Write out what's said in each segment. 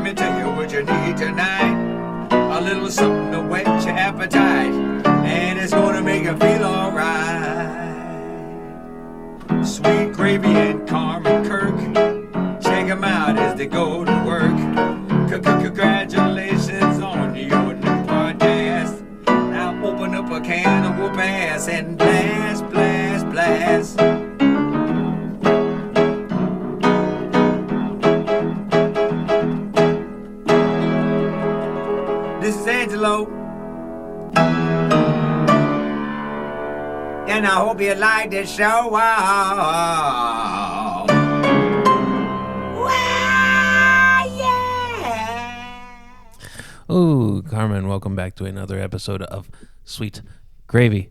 me tell you what you need tonight. A little something to whet your appetite, and it's gonna make you feel alright. Sweet Gravy and Carmen Kirk, check them out as they go to work. Congratulations on your new podcast. Now open up a can of whoop ass and blast, blast, blast. This is Angelo, and I hope you like this show. Wow. Ooh, Carmen, welcome back to another episode of Sweet Gravy.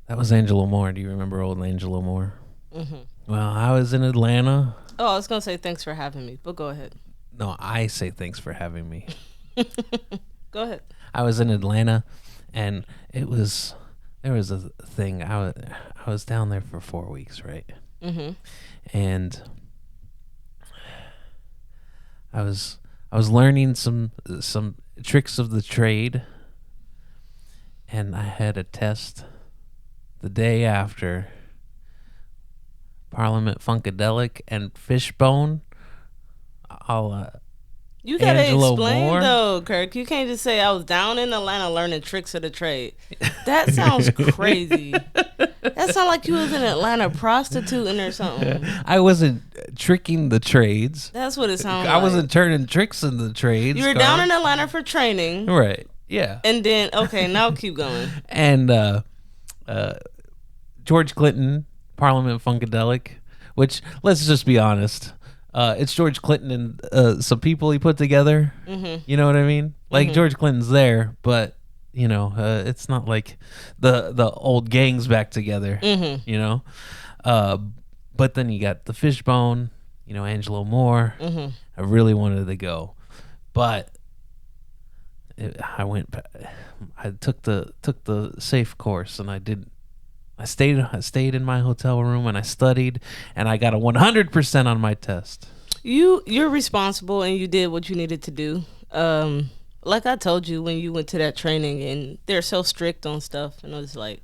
That was Angelo Moore. Do you remember old Angelo Moore? Mm-hmm. Well, I was in Atlanta. Oh, I was going to say thanks for having me, but go ahead. No, I say thanks for having me. Go ahead. I was in Atlanta, and there was a thing. I was down there for 4 weeks, right? Mm-hmm. And I was learning some tricks of the trade, and I had a test the day after Parliament Funkadelic and Fishbone. You gotta Angelo explain Moore? though, Kirk. You can't just say I was down in Atlanta learning tricks of the trade. That sounds crazy. That sounds like you was in Atlanta prostituting or something. I wasn't tricking the trades. That's what it sounds like. I wasn't turning tricks in the trades. You were down in Atlanta for training. Right. Yeah. And then, okay, now keep going. And George Clinton, Parliament Funkadelic, which, let's just be honest, it's George Clinton and some people he put together. Mm-hmm. You know what I mean? Like, Mm-hmm. George Clinton's there, but, you know, it's not like the old gangs back together, Mm-hmm. you know? But then you got the Fishbone, you know, Angelo Moore. Mm-hmm. I really wanted to go, but I took the safe course, and I stayed in my hotel room, and I studied, and I got a 100% on my test. You're responsible, and you did what you needed to do. Like I told you when you went to that training, and they're so strict on stuff, and I was like,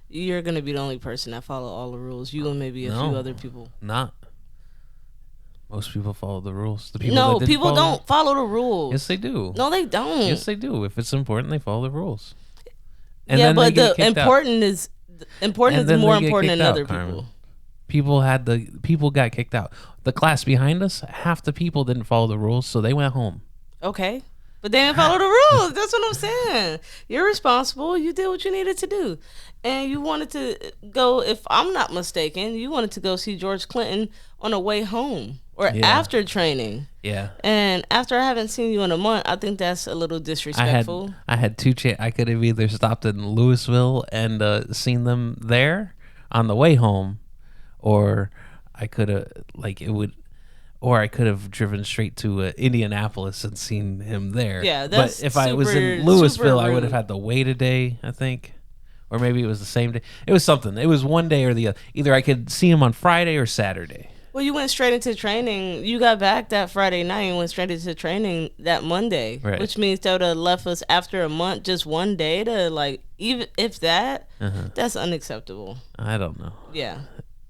you're gonna be the only person that follow all the rules. You and maybe a few other people. Not. Most people follow the rules. The people No, that didn't people follow- don't follow the rules. Yes, they do. No, they don't. Yes, they do. If it's important, they follow the rules. And yeah, then they but get the kicked out. important is And more then they get important than kicked out, other Carmen. people. People got kicked out. The class behind us, half the people didn't follow the rules, so they went home. Okay. But they didn't follow the rules. That's what I'm saying. You're responsible. You did what you needed to do. And you wanted to go, if I'm not mistaken, you wanted to go see George Clinton on the way home or Yeah. after training. Yeah. And after I haven't seen you in a month, I think that's a little disrespectful. I had two I could have either stopped in Louisville and seen them there on the way home, or I could have I could have driven straight to Indianapolis and seen him there. Yeah, that's but if I was in super Louisville, I would rude. have had to wait a day, I think. Or maybe it was the same day. It was something. It was one day or the other. Either I could see him on Friday or Saturday. Well, you went straight into training. You got back that Friday night and went straight into training that Monday, Right. which means they would have left us after a month, just one day to, like, even if that, that's unacceptable. I don't know. Yeah.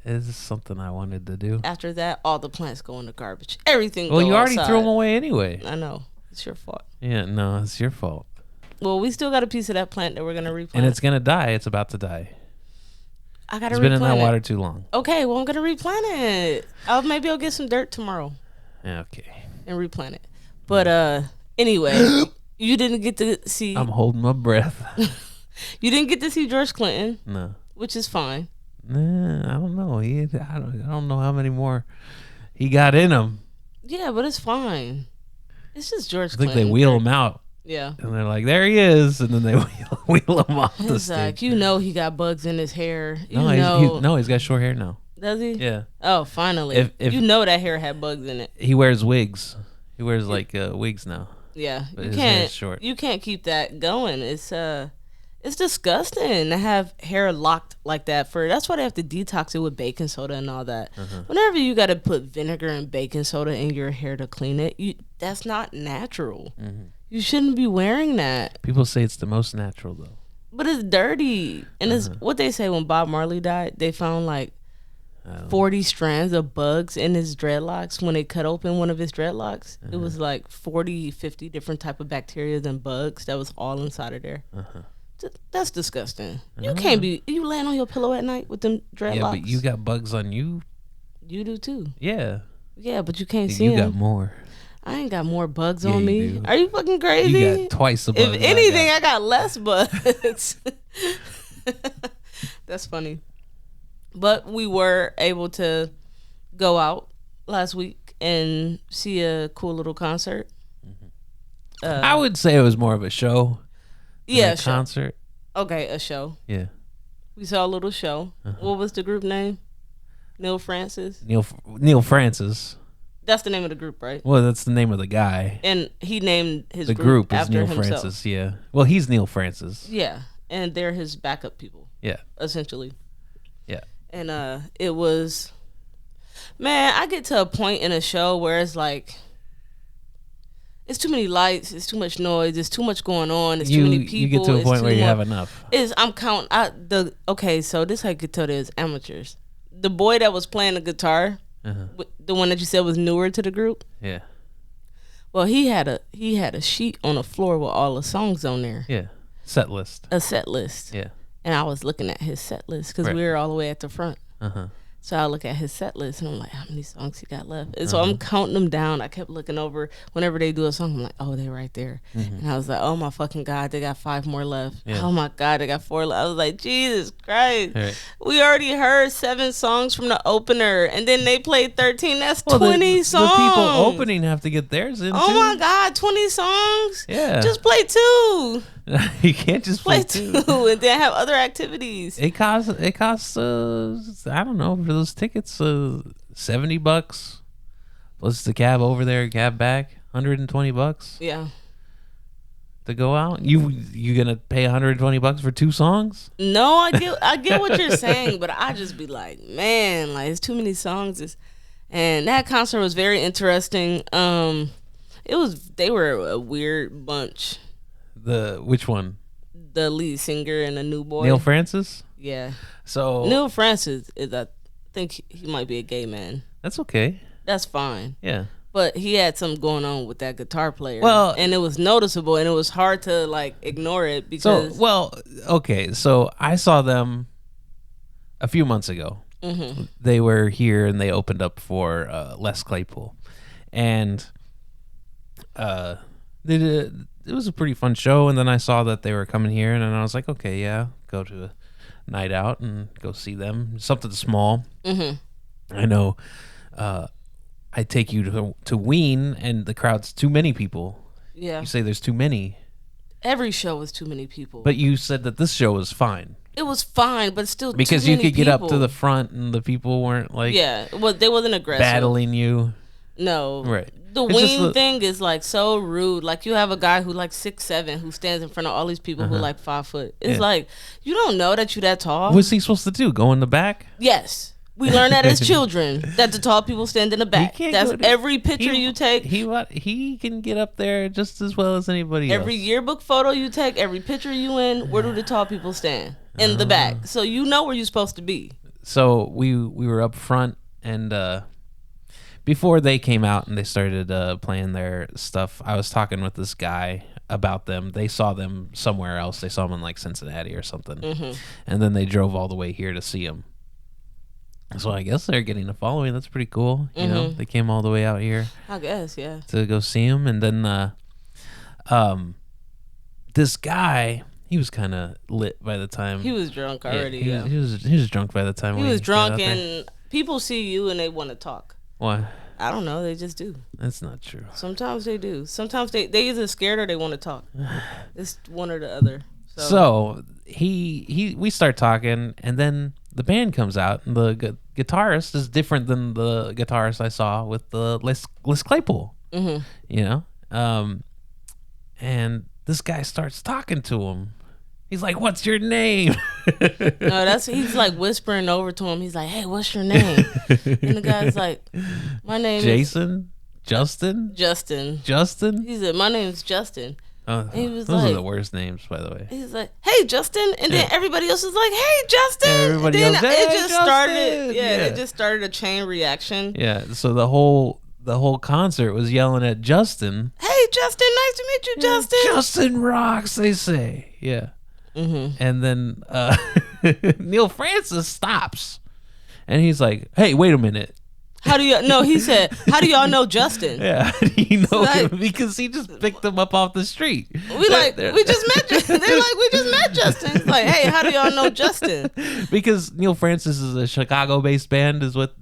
It's something I wanted to do. After that, all the plants go in the garbage. Everything Well, go you already outside. threw them away anyway. I know. It's your fault. Yeah, no, it's your fault. Well, we still got a piece of that plant that we're going to replant. And it's going to die. It's about to die. I got to It's been in replant that it. water too long. Okay, well, I'm going to replant it. Maybe I'll get some dirt tomorrow Yeah, okay. and replant it. But anyway, you didn't get to see... I'm holding my breath. You didn't get to see George Clinton, No. which is fine. Nah, I don't know. I don't know how many more he got in him. Yeah, but it's fine. It's just George I think Clinton. they wheel him out, Yeah. and they're like, "There he is," and then they wheel him off the It's like, stage. you know he got bugs in his hair. You No, know. he's got short hair now. Does he? Yeah, Oh, finally. If- you know that hair had bugs in it. he wears wigs. He wears like wigs now. Yeah. But You his hair's can't short. you can't keep that going. It's It's disgusting to have hair locked like that. That's why they have to detox it with baking soda and all that. Whenever you got to put vinegar and baking soda in your hair to clean it, that's not natural. You shouldn't be wearing that. People say it's the most natural though. But it's dirty. And it's what they say when Bob Marley died, they found like 40 strands of bugs in his dreadlocks. When they cut open one of his dreadlocks, it was like 40, 50 different type of bacteria and bugs that was all inside of there. That's disgusting. You can't be, you laying on your pillow at night with them dreadlocks. Yeah, but you got bugs on you. You do too. Yeah. Yeah, but you can't see You them. got more. I ain't got more bugs Yeah, on you me. do. Are you fucking crazy? You got twice the bugs. If anything, I got less bugs. That's funny. But we were able to go out last week and see a cool little concert. I would say it was more of a show. than Yeah, a show. concert. Okay, a show. Yeah. We saw a little show. What was the group name? Neil Francis. Neil Francis. That's the name of the group, right? Well, that's the name of the guy. And he named his The group is after Neil himself. Francis. Yeah. Well, he's Neil Francis. Yeah, and they're his backup people, Yeah. essentially. Yeah. And it was, man, I get to a point in a show where it's like, it's too many lights, it's too much noise, there's too much going on, it's too many people. You get to a it's point too where you much- have enough. I'm counting. Okay, so this how you could tell there's amateurs. The boy that was playing the guitar, the one that you said was newer to the group. Yeah. Well, he had a sheet on the floor with all the songs on there, Yeah. Set list. a set list. Yeah. And I was looking at his set list because Right. we were all the way at the front. Uh-huh. So I look at his set list and I'm like, how many songs he got left? And so I'm counting them down. I kept looking over whenever they do a song. I'm like, oh, they're right there. And I was like, oh my fucking God, they got 5 more left. Yeah. Oh my God, they got 4 left. I was like, Jesus Christ. Right. We already heard 7 songs from the opener and then they played 13. That's 20 songs. The people opening have to get theirs in Oh too. my God, 20 songs? Yeah. Just play 2. You can't just Play play 2 two. and then have other activities. It costs I don't know, for those tickets $70 plus the cab over there, cab back, $120 Yeah. to go out. You gonna pay $120 for 2 songs? No, I get what you're saying, but I just be like, man, like it's too many songs. And that concert was very interesting. They were a weird bunch. Which one? The lead singer and the new boy. Neil Francis? Yeah. So Neil Francis I think he might be a gay man. that's okay. That's fine. Yeah. But he had something going on with that guitar player. Well- and it was noticeable and it was hard to like ignore it So because okay. So I saw them a few months ago. They were here and they opened up for Les Claypool, and they did. It was a pretty fun show. And then I saw that they were coming here, and then I was like, okay, yeah, go to a night out and go see them. Something small. I know. I take you to Ween, and the crowd's too many people. yeah, You say there's too many, every show was too many people. but you said that this show was fine it was fine, but still because too you many could get up to people. the front, and the people weren't like Yeah, well, they wasn't aggressive. battling you. No, Right. The It's just wing thing is like so rude. Like you have a guy who like 6'7" who stands in front of all these people who like 5 foot. It's Yeah. like you don't know that you that tall. What's he supposed to do? Go in the back? Yes, we learned that as children that the tall people stand in the back. can't That's go to- every picture He- you take. He can get up there just as well as anybody Every else. yearbook photo you take, every picture you in, where do the tall people stand? In the back. So you know where you're supposed to be. So we were up front, and before they came out and they started playing their stuff, I was talking with this guy about them. They saw them somewhere else. They saw them in like Cincinnati or something, and then they drove all the way here to see them. So I guess they're getting a following. That's pretty cool. You know, they came all the way out here I guess, yeah. to go see him, and then this guy, he was kind of lit by the time He was drunk already. he, Yeah, he was drunk by the time he we was got drunk, out there. and people see you and they want to talk. Why? I don't know. They just do. That's not true. Sometimes they do. Sometimes they either scared or they want to talk. It's one or the other. So we start talking, and then the band comes out, and the guitarist is different than the guitarist I saw with the Les Claypool. You know, and this guy starts talking to him, He's like, "What's your name?" No, he's like whispering over to him. He's like, "Hey, what's your name?" And the guy's like, "My name Jason, Justin, is Justin." Justin. He said, "My name's Justin." Oh, he was those are like- the worst names, by the way. He's like, "Hey, Justin," and then everybody else was like, "Hey, Justin." Everybody then else, it "Hey, just Justin!" started. Yeah, Yeah. it just started a chain reaction. Yeah. So the whole concert was yelling at Justin. Hey, Justin, nice to meet you, Justin. Justin rocks, they say. Yeah. Mm-hmm. And then Neil Francis stops, and he's like, "Hey, wait a minute." How do you? No, he said, "How do y'all know Justin?" Yeah, you know Like- him because he just picked him up off the street. We just met Justin. They're like, we just met Justin. It's like, hey, how do y'all know Justin? Because Neil Francis is a Chicago-based band, is what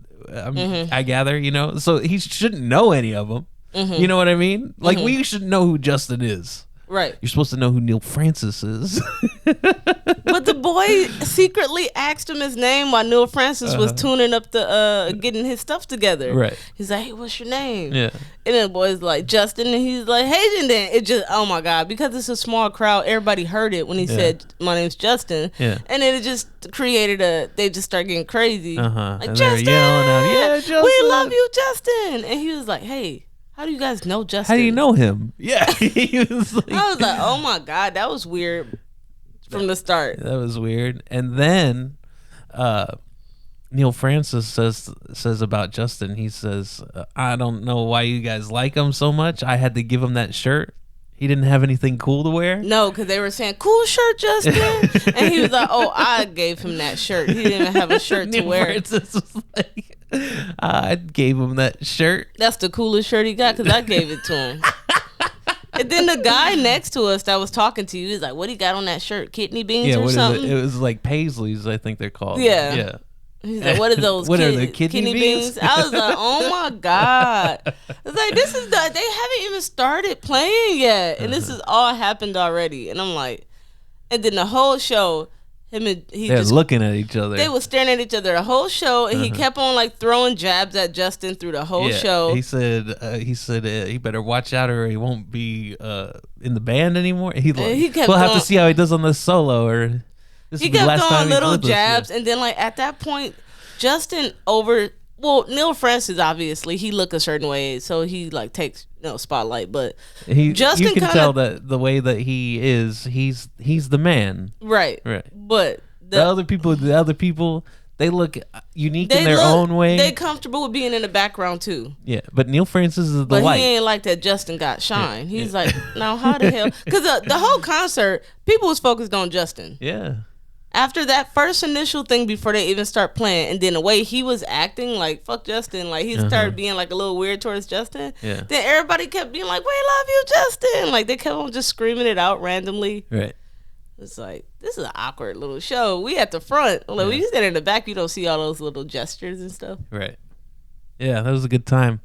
I gather. You know, so he shouldn't know any of them. You know what I mean? Like we should know who Justin is. Right. You're supposed to know who Neil Francis is. But the boy secretly asked him his name while Neil Francis was tuning up the getting his stuff together. Right. He's like, "Hey, what's your name?" Yeah. And then the boy's like, "Justin," and he's like, "Hey," and then it just, oh my god, because it's a small crowd, everybody heard it when he said, "My name's Justin." Yeah. And then it just created they just start getting crazy. Like, And they're "Justin, yelling out, "Yeah, Justin. we love you, Justin." And he was like, "Hey, how do you guys know Justin?" How do you know him? Yeah. He was like, I was like, "Oh my god, that was weird from the start." that was weird. And then Neil Francis says about Justin, he says, "I don't know why you guys like him so much. I had to give him that shirt. He didn't have anything cool to wear." No, because they were saying, "Cool shirt, Justin," and he was like, "Oh, I gave him that shirt. He didn't even have a shirt to Neil wear." Francis was like, "I gave him that shirt." That's the coolest shirt he got because I gave it to him. And then the guy next to us that was talking to you is like, "What he got on that shirt? Kidney beans Yeah, or what is something?" it? It was like Paisleys, I think they're called. Yeah. Yeah. He's like, "What are those? What are the kidney beans?" I was like, "Oh my god!" It's like they haven't even started playing yet, and this has all happened already. And I'm like, and then the whole show, he They're just looking at each other. they were staring at each other the whole show, and he kept on like throwing jabs at Justin through the whole show. He said he better watch out or he won't be in the band anymore. He kept we'll have going- to see how he does on the solo, or this He will be the kept last time throwing he's little with us. jabs, and then like at that point, Neil Francis obviously he look a certain way, so he like takes spotlight. But Justin you can kinda- tell that the way that he is, he's the man. right, Right. But The other people, they look unique in their look- own way. They comfortable with being in the background too. Yeah, but Neil Francis is the But light. he ain't like that Justin got shine. He's like, now how the hell? Because the whole concert, people was focused on Justin. Yeah. After that first initial thing before they even start playing, and then the way he was acting, like, fuck Justin, like he started being like a little weird towards Justin. Yeah. Then everybody kept being like, "We love you, Justin!" Like they kept on just screaming it out randomly. Right. It's like, this is an awkward little show. We at the front. Like, when you stand in the back, you don't see all those little gestures and stuff. Right. Yeah, that was a good time.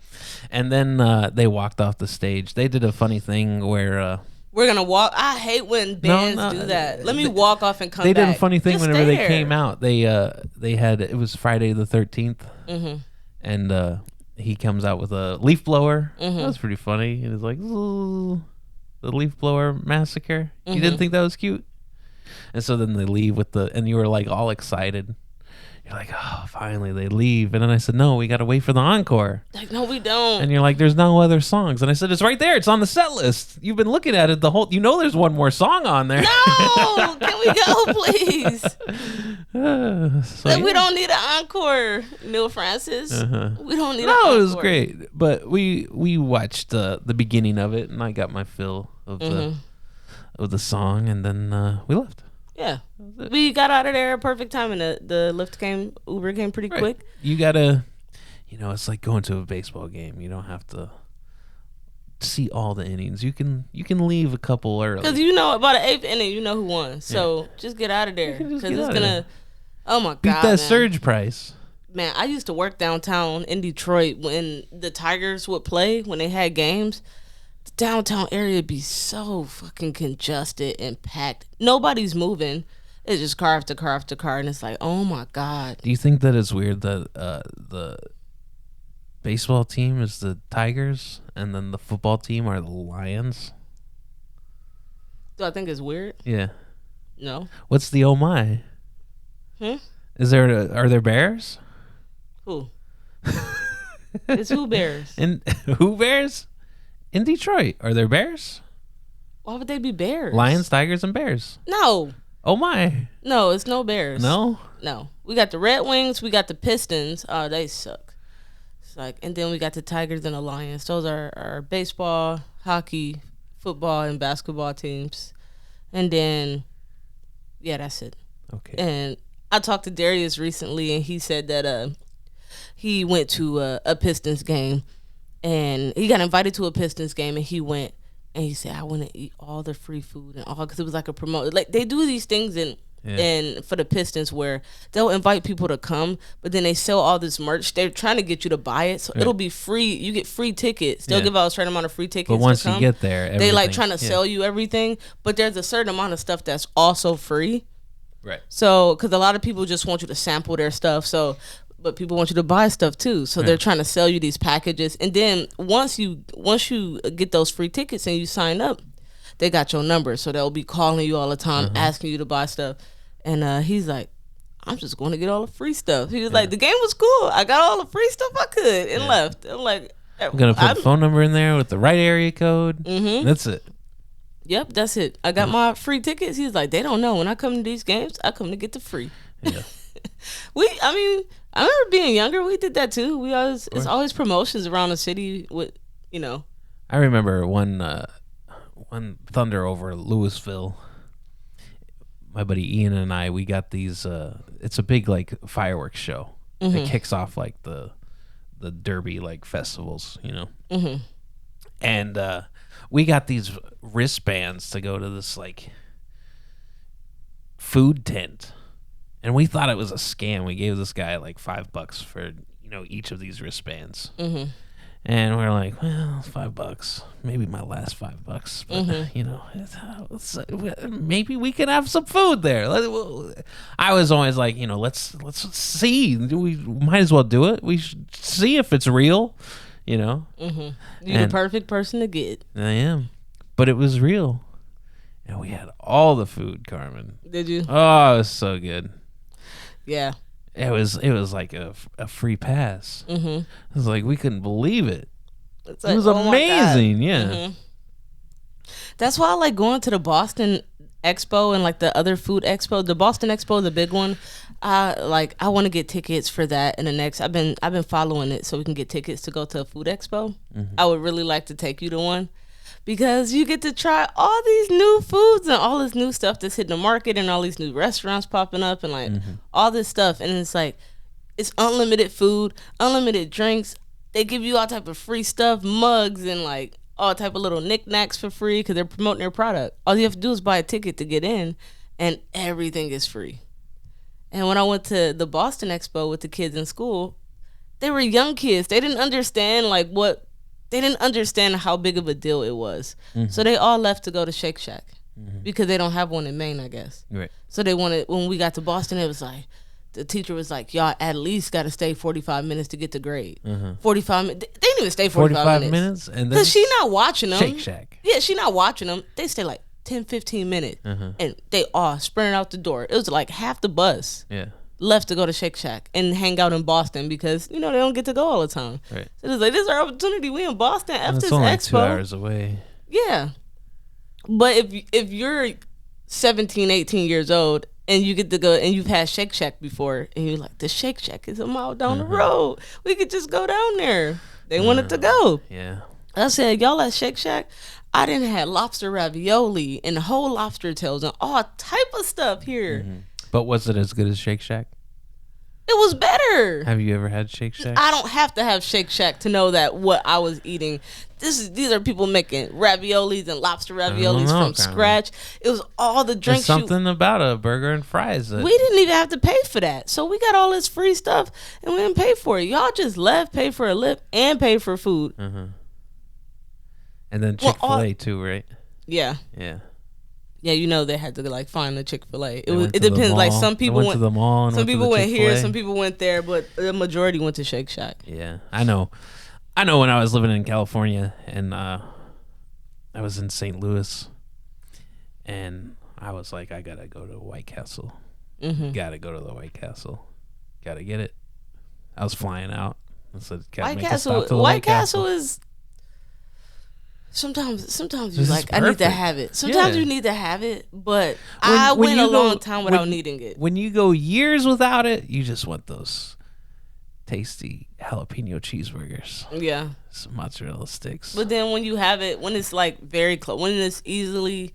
And then they walked off the stage. They did a funny thing where We're gonna walk. I hate when bands no, do that. Let me walk off and come they back. did a funny thing Just whenever stay they there. came out. They had, it was Friday the 13th, and he comes out with a leaf blower. That was pretty funny. It was like, "Ooh, the leaf blower massacre." You didn't think that was cute? And so then they leave and you were like all excited. You're like, "Oh, finally they leave." And then I said, "No, we got to wait for the encore." Like, no, we don't. And you're like, "There's no other songs." And I said, "It's right there. It's on the set list. You've been looking at it the whole. You know, there's one more song on there." No, can we go, please? So, Like, we yeah. don't need an encore, Neil Francis. We don't need. an No, it was encore. great. But we watched the beginning of it, and I got my fill of the song, and then we left. Yeah, we got out of there at perfect time, and the Uber came pretty Right. quick. You gotta, it's like going to a baseball game. You don't have to see all the innings. You can leave a couple early. Because about the 8th inning, you know who won. So just get out of there. can just Because get it's out of gonna. there. Oh my Beat god, that man. surge price. Man, I used to work downtown in Detroit when the Tigers would play, when they had games. The downtown area would be so fucking congested and packed. Nobody's moving. It's just car after car after car. And it's like, oh my God. Do you think that it's weird that the baseball team is the Tigers and then the football team are the Lions? Do I think it's weird? Yeah. No. What's the oh my? Hmm? Are there bears? Who? It's Who Bears. In who bears? In Detroit, are there bears? Why would they be bears? Lions, tigers, and bears. No. Oh my! No, it's no bears. No. No. We got the Red Wings. We got the Pistons. Oh, they suck. It's like, and then we got the Tigers and the Lions. Those are our baseball, hockey, football, and basketball teams. And then, yeah, that's it. Okay. And I talked to Darius recently, and he said that he went to a Pistons game, and he got invited to a Pistons game, and he went, and he said, "I want to eat all the free food and all," because it was like a promote. Like they do these things and for the Pistons where they'll invite people to come, but then they sell all this merch. They're trying to get you to buy it, so it'll be free. You get free tickets. They'll give out a certain amount of free tickets. But once to come. you get there, they like everything- trying to sell you everything, but there's a certain amount of stuff that's also free. Right. So, because a lot of people just want you to sample their stuff, but people want you to buy stuff too. So they're trying to sell you these packages, and then once you get those free tickets and you sign up, they got your number, so they'll be calling you all the time, asking you to buy stuff. And he's like, "I'm just going to get all the free stuff." He was like, "The game was cool. I got all the free stuff I could and left." I'm like, I'm gonna put the phone number in there with the right area code. Mhm. That's it. "Yep, that's it. I got my free tickets." He's like, "They don't know when I come to these games, I come to get the free." Yeah. I remember being younger. We did that too. It's always promotions around the city with, I remember one Thunder over Louisville. My buddy Ian and I, we got these. It's a big like fireworks show. It kicks off like the Derby like festivals, and we got these wristbands to go to this like food tent, and we thought it was a scam. We gave this guy like $5 for each of these wristbands. And we're like, well, $5, maybe my last $5, but maybe we can have some food there. I was always like, let's see. We might as well do it. We should see if it's real. You're the perfect person to get. I am, but it was real, and we had all the food, Carmen. Did you? Oh, it was so good. Yeah. It was like a free pass. It was like we couldn't believe it. It's It like, was oh my God. amazing. Yeah. That's why I like going to the Boston Expo and like the other food expo. The Boston Expo, the big one. I want to get tickets for that. And the next, I've been following it so we can get tickets to go to a food expo. I would really like to take you to one because you get to try all these new foods and all this new stuff that's hitting the market and all these new restaurants popping up and like all this stuff. And it's like it's unlimited food, unlimited drinks. They give you all type of free stuff, mugs and like all type of little knickknacks for free because they're promoting their product. All you have to do is buy a ticket to get in, and everything is free. And when I went to the Boston Expo with the kids in school, they were young kids. They didn't understand they didn't understand how big of a deal it was. So they all left to go to Shake Shack because they don't have one in Maine, I guess. Right. So they wanted, when we got to Boston, it was like, the teacher was like, y'all at least got to stay 45 minutes to get the grade. 45 minutes. They didn't even stay 45 minutes. And then Because she not watching them. Shake Shack. Yeah, she not watching them. They stay like 10, 15 minutes. And they all sprinted out the door. It was like half the bus Yeah. left to go to Shake Shack and hang out in Boston because, they don't get to go all the time. Right. So it's like, this is our opportunity. We in Boston after It's this only expo. 2 hours away. Yeah. But if you're 17, 18 years old and you get to go and you've had Shake Shack before and you're like, the Shake Shack is a mile down the road. We could just go down there. They wanted to go. Yeah. I said, y'all at Shake Shack? I didn't have lobster ravioli and whole lobster tails and all type of stuff here. But was it as good as Shake Shack? It was better. Have you ever had Shake Shack? I don't have to have Shake Shack to know that what I was eating. These are people making raviolis and lobster raviolis from scratch. It was all the There's drinks. something about a burger and fries. We didn't even have to pay for that. So we got all this free stuff and we didn't pay for it. Y'all just left, paid for a lip, and paid for food. And then Chick-fil-A too, right? Yeah. Yeah. Yeah, they had to like find the Chick-fil-A. They went It to the depends. Like mall. some people went to the mall. And some to people the went here, Chick-fil-A. some people went there, but the majority went to Shake Shack. Yeah, I know. When I was living in California and I was in St. Louis, and I was like, I gotta go to White Castle. Mm-hmm. Gotta go to the White Castle. Gotta get it. I was flying out. I said, "Gotta White make a Castle. stop to the White Castle is. Sometimes you This is like. I need to perfect. have it. Sometimes Yeah. you need to have it, but I when went a you go- long time without when- needing it. When you go years without it, you just want those tasty jalapeno cheeseburgers, Yeah, some mozzarella sticks. but then when you have it, when it's like very close, when it's easily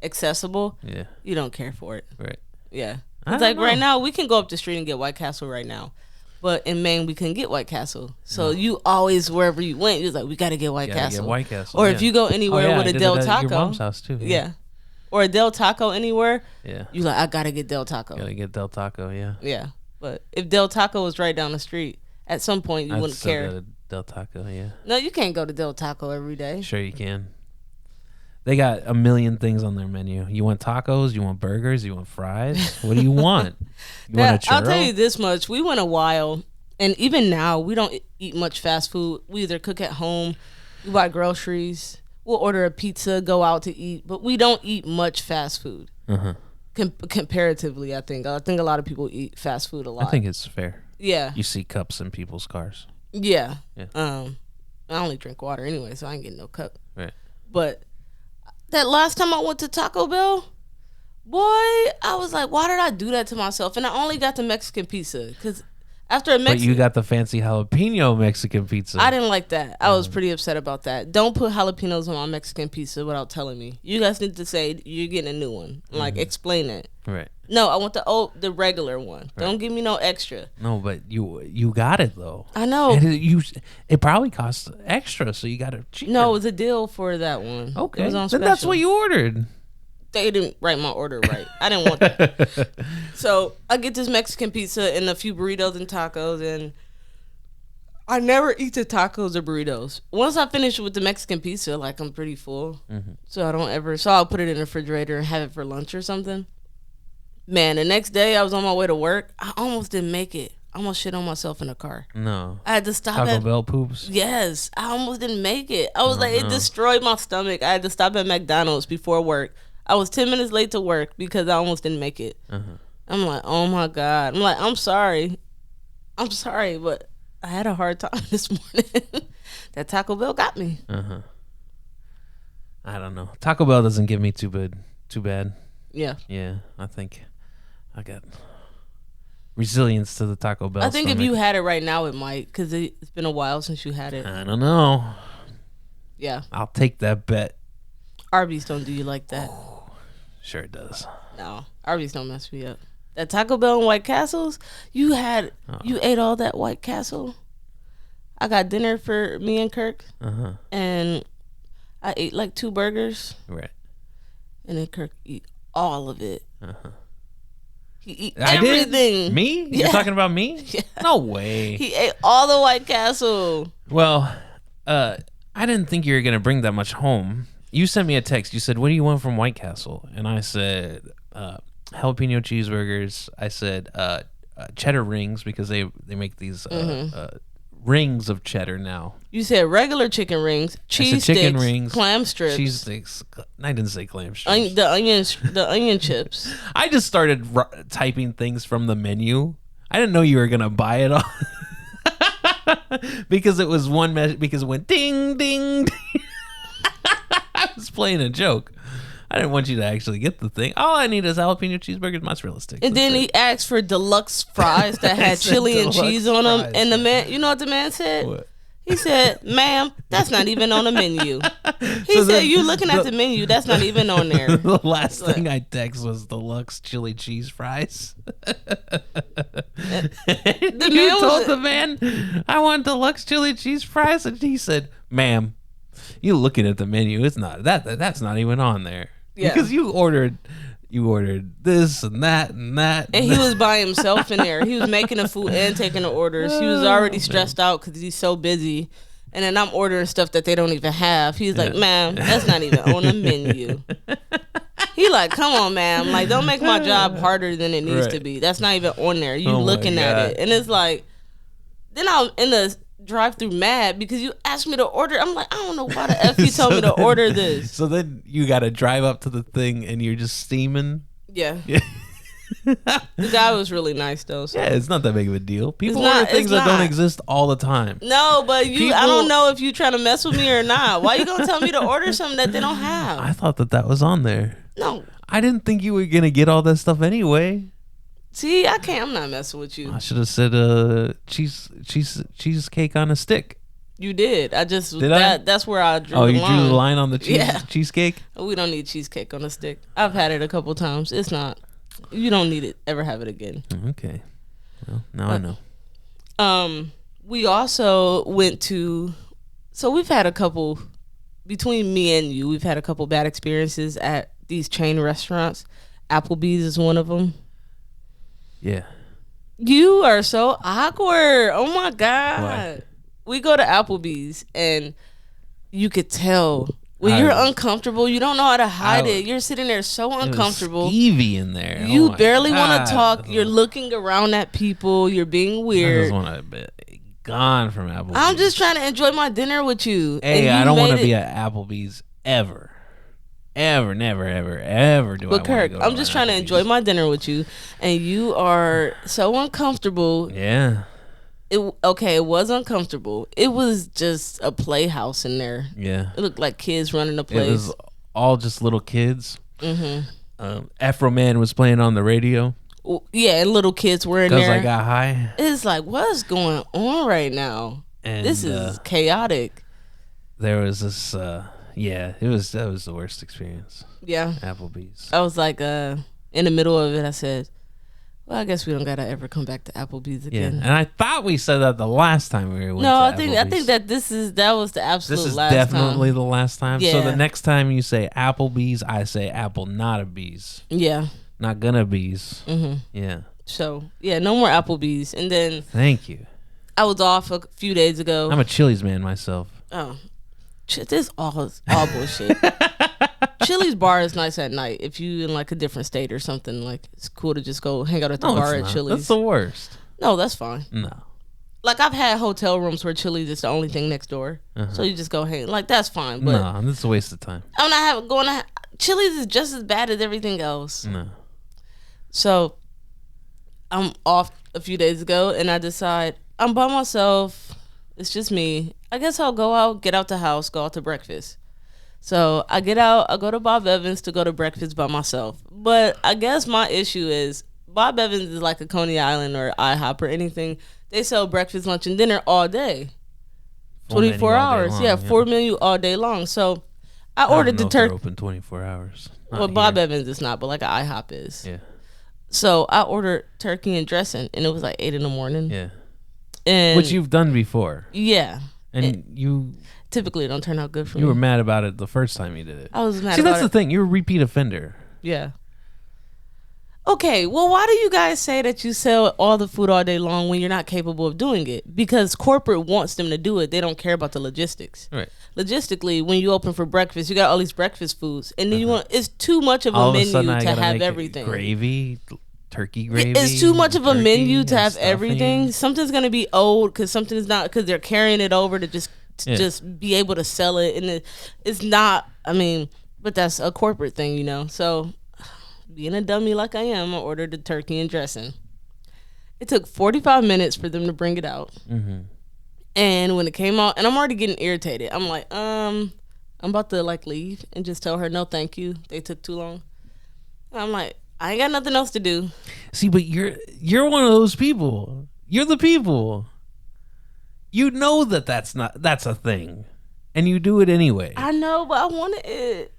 accessible, Yeah, you don't care for it. right. Yeah, I it's don't like right know. now we can go up the street and get White Castle right now, but in Maine we couldn't get White Castle. So you always wherever you went, you was like, we got to get White Gotta Castle. get White Castle. Or yeah. if you go anywhere I with a did Del it at Taco, your mom's house too. yeah, or a Del Taco anywhere, yeah. you like I gotta get Del Taco. Gotta get Del Taco. Yeah, Yeah, but if Del Taco was right down the street, at some point you I'd wouldn't still care. go to Del Taco. Yeah, No, you can't go to Del Taco every day. sure you can. They got a million things on their menu. You want tacos? You want burgers? You want fries? What do you want? You want a churro? I'll tell you this much: we went a while, and even now we don't eat much fast food. We either cook at home, we buy groceries, we'll order a pizza, go out to eat, but we don't eat much fast food. Uh-huh. Comparatively, I think a lot of people eat fast food a lot. I think it's fair. yeah, You see cups in people's cars. yeah. Yeah. I only drink water anyway, so I ain't getting no cup. Right. But that last time I went to Taco Bell, boy, I was like, why did I do that to myself? And I only got the Mexican pizza because after a But Mexican, you got the fancy jalapeno Mexican pizza. I didn't like that. I was pretty upset about that. Don't put jalapenos on my Mexican pizza without telling me. You guys need to say you're getting a new one. Like explain it. Right. No, I want the regular one. Don't give me no extra. No, but you got it though. I know. And it probably costs extra, so you got it cheaper. No, it was a deal for that one. Okay. It was on Then that's special. what you ordered. They didn't write my order right. I didn't want that. So I get this Mexican pizza and a few burritos and tacos, and I never eat the tacos or burritos. Once I finish with the Mexican pizza, like I'm pretty full. So I don't ever. So I'll put it in the refrigerator and have it for lunch or something. Man, the next day I was on my way to work. I almost didn't make it. I almost shit on myself in the car. No. I had to stop Taco at Bell poops. Yes, I almost didn't make it. I was like, no. it destroyed my stomach. I had to stop at McDonald's before work. I was 10 minutes late to work because I almost didn't make it. I'm like, oh my God. I'm like, I'm sorry, but I had a hard time this morning. That Taco Bell got me. I don't know. Taco Bell doesn't give me too bad. Yeah. Yeah, I think I got resilience to the Taco Bell. I think if stomach. you had it right now, it might, because it's been a while since you had it. I don't know. Yeah. I'll take that bet. Arby's don't do you like that. Sure it does. No, Arby's don't mess me up. That Taco Bell and White Castles, you ate all that White Castle. I got dinner for me and Kirk, and I ate like 2 burgers, Right. and then Kirk eat all of it. He eat I did? everything. Me? You're Yeah. talking about me? Yeah. No way. He ate all the White Castle. Well, I didn't think you were gonna bring that much home. You sent me a text. You said, "What do you want from White Castle?" And I said, "Jalapeno cheeseburgers." I said, "Cheddar rings," because they make these rings of cheddar now. You said regular chicken rings, cheese chicken sticks, rings, clam strips, Cheese sticks. I didn't say clam strips. the onion chips. I just started typing things from the menu. I didn't know you were gonna buy it all. Because it was one because it went ding ding ding. I was playing a joke. I didn't want you to actually get the thing. All I need is jalapeno cheeseburgers, mozzarella sticks. And then he asked for deluxe fries that had said chili and deluxe cheese on them. fries. And the man, you know what the man said? What? He said, "Ma'am, that's not even on the menu." He So said, then "You looking at the menu? That's not even on there." The last thing I text was deluxe chili cheese fries. The You man told was, the man, "I want deluxe chili cheese fries," and he said, "Ma'am, you looking at the menu? It's not that's not even on there." Yeah. Because you ordered this and that and that. and he was by himself in there. He was making the food and taking the orders. He was already stressed out because he's so busy. And then I'm ordering stuff that they don't even have. He's like, "Ma'am, that's not even on the menu." He like, "Come on, ma'am. Like, don't make my job harder than it needs to Right. be. That's not even on there. You Oh my looking at God. it." And it's like, then drive-through mad because you asked me to order. I'm like, I don't know why the F you told me to order this. So then you got to drive up to the thing and you're just steaming. Yeah. Yeah. The guy was really nice though. So. Yeah, it's not that big of a deal. People It's not- order things it's that don't not. exist all the time. No, but I People- don't know if you trying to mess with me or not. Why you gonna tell me to order something that they don't have? I thought that was on there. No. I didn't think you were gonna get all that stuff anyway. See, I can't. I'm not messing with you. I should have said cheesecake on a stick. You did. I just Did I? That's where I drew Oh, the you line. drew the line on the Yeah. cheesecake? We don't need cheesecake on a stick. I've had it a couple times. It's not. You don't need it. Ever have it again. Okay. Well, now I know. We also went to. So we've had a couple. Between me and you, we've had a couple bad experiences at these chain restaurants. Applebee's is one of them. Yeah. You are so awkward. Oh my God. Why? We go to Applebee's and you could tell when I you're was- uncomfortable, you don't know how to hide I- it. You're sitting there so It was uncomfortable. skeevy in there. You Oh my barely want God. to talk. You're looking around at people. You're being I weird. just want to be gone from Applebee's. I'm just trying to enjoy my dinner with you. Hey, and I you don't want to made be it- at Applebee's ever. Ever, never, ever do I But want Kirk, to go I'm to just an trying to Applebee's. enjoy my dinner with you, and you are so uncomfortable. Yeah. It was uncomfortable. It was just a playhouse in there. Yeah. It looked like kids running the It place. was all just little kids. Mm-hmm. Afro Man was playing on the radio Yeah, and little kids were in because there. I got high. It's like, what's going on right now? And This is chaotic. there was this. That was the worst experience. Yeah. Applebee's. I was like, in the middle of it, I said, well, I guess we don't gotta ever come back to Applebee's Yeah, again. and I thought we said that the last time we went. No, to I think Applebee's. that was the absolute This is last definitely time. the last time. So Yeah. the next time you say Applebee's, I say Apple not a bees, Yeah. not gonna bees. Mm-hmm. Yeah. So yeah, no more Applebee's. And then Thank you. I was off a few days ago. I'm a Chili's man myself. Oh, this all bullshit. Chili's bar is nice at night. If you in like a different state or something, like it's cool to just go hang out at the No, bar it's at not. Chili's. That's the worst. No, that's fine. No. Like I've had hotel rooms where Chili's is the only thing next door, so you just go hang. Like that's fine. But No, this is a waste of time. I'm not going to. Chili's is just as bad as everything else. No. So I'm off a few days ago, and I decide I'm by myself. It's just me. I guess I'll go out, get out the house, go out to breakfast. So I get out, I go to Bob Evans to go to breakfast by myself. But I guess my issue is Bob Evans is like a Coney Island or IHOP or anything. They sell breakfast, lunch, and dinner all day. Full menu 24 all day hours. long, Yeah, full menu all day long. So I ordered the turkey. turkey. Open 24 hours. Not Well, Bob here. Evans is not, but like an IHOP is. Yeah. So I ordered turkey and dressing, and it was like 8 a.m. Yeah. And Which you've done before, yeah, and you typically it don't turn out good for me. were mad about it the first time you did it. I was mad See, about that's the it. thing. You're a repeat offender. Yeah. Okay, well, why do you guys say that you sell all the food all day long when you're not capable of doing it? Because corporate wants them to do it. They don't care about the logistics. Right. Logistically, when you open for breakfast, you got all these breakfast foods, and then you want it's too much of All a of a sudden, menu I to gotta have make it everything. gravy, turkey gravy. It's too much of a turkey menu to and have stuffing. everything. Something's gonna be old because something is not because they're carrying it over to just Yeah. just be able to sell it, and it's not. I mean, but that's a corporate thing, you know. So, being a dummy like I am, I ordered the turkey and dressing. It took 45 minutes for them to bring it out, and when it came out, and I'm already getting irritated. I'm like, I'm about to like leave and just tell her no, thank you. They took too long. I'm like, I ain't got nothing else to do. See, but you're one of those people. You're the people. You know that's a thing, and you do it anyway. I know, but I wanted it.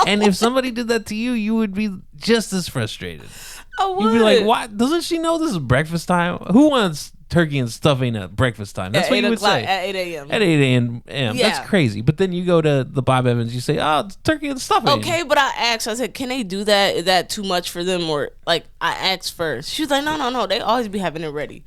And if somebody did that to you, you would be just as frustrated. I would. You'd be like, "What? Doesn't she know this is breakfast time? Who wants turkey and stuffing at breakfast time?" That's At what 8 you would o'clock, say. at 8 a.m. At 8 a.m. Yeah. That's crazy. But then you go to the Bob Evans, you say, "Oh, it's turkey and stuffing." Okay, but I asked. I said, "Can they do that? Is that too much for them?" Or like, I asked first. She was like, "No. They always be having it ready."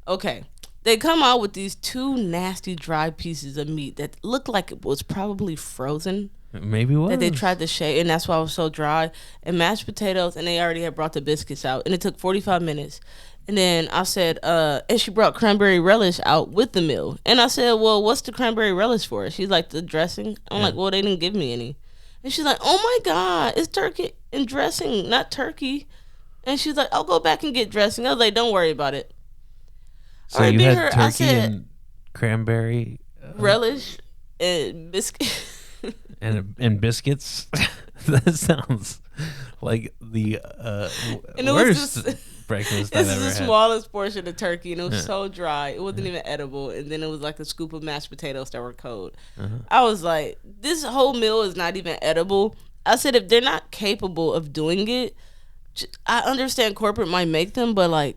Okay, they come out with these two nasty dry pieces of meat that looked like it was probably frozen. Maybe it was. That they tried to shake, and that's why it was so dry. And mashed potatoes, and they already had brought the biscuits out, and it took 45 minutes. And then I said, and she brought cranberry relish out with the meal. And I said, well, what's the cranberry relish for? She's like, the dressing. I'm like, well, they didn't give me any. And she's like, oh my God, it's turkey and dressing, not turkey. And she's like, I'll go back and get dressing. I was like, don't worry about it. So All right, you be had her. I turkey said, and cranberry relish and biscuit. and biscuits. That sounds like the And it worst was breakfast I've This ever is the had. smallest portion of turkey, and it was Yeah. so dry. It wasn't even edible. And then it was like a scoop of mashed potatoes that were cold. Uh-huh. I was like, this whole meal is not even edible. I said, if they're not capable of doing it, I understand corporate might make them, but like,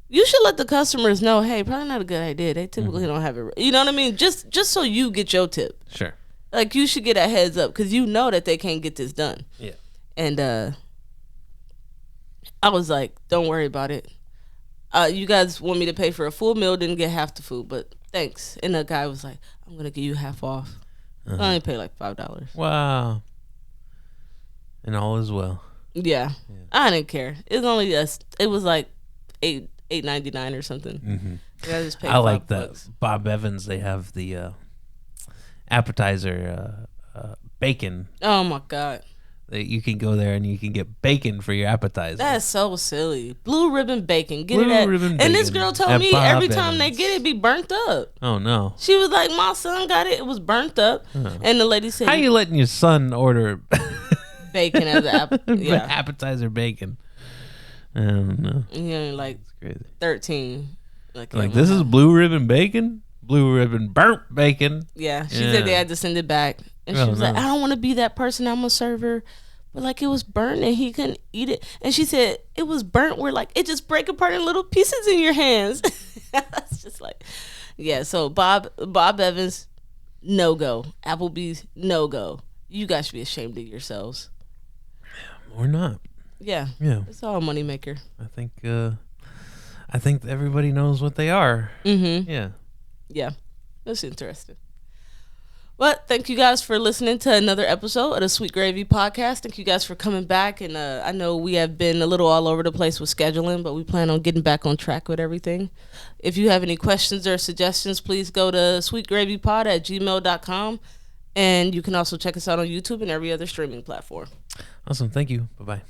you should let the customers know, hey, probably not a good idea. They typically don't have it. You know what I mean? Just so you get your tip. Sure. Like, you should get a heads up because you know that they can't get this done. Yeah. And I was like, don't worry about it. You guys want me to pay for a full meal, didn't get half the food, but thanks. And the guy was like, I'm going to give you half off. I only paid like $5. Wow. And all is well. Yeah. I didn't care. It was only it was like $8.99 or something. Mm-hmm. I just paid I like $5. the Bob Evans. They have the appetizer bacon. Oh my God. You can go there and you can get bacon for your appetizer. That's so silly. Blue ribbon bacon. Get Blue it at. ribbon And this bacon girl told at me Bob every time they Evans. get it, be burnt up. Oh no! She was like, my son got it. It was burnt up. And the lady said, How you letting your son order bacon as an yeah. appetizer bacon? I don't know. You know, like It's crazy. 13. Like this is blue ribbon bacon, blue ribbon burnt bacon. Yeah, she Yeah. said they had to send it back. And she Oh, was like, no. I don't want to be that person. I'm a server. But like, it was burnt and he couldn't eat it. And she said, it was burnt where like, it just break apart in little pieces in your hands. That's just like, yeah. So Bob Evans, no go. Applebee's, no go. You guys should be ashamed of yourselves. Or not? Yeah. Yeah, It's all a moneymaker. I think everybody knows what they are. Mm-hmm. Yeah. Yeah. That's interesting. But thank you guys for listening to another episode of the Sweet Gravy Podcast. Thank you guys for coming back. And I know we have been a little all over the place with scheduling, but we plan on getting back on track with everything. If you have any questions or suggestions, please go to sweetgravypod@gmail.com. And you can also check us out on YouTube and every other streaming platform. Awesome. Thank you. Bye bye.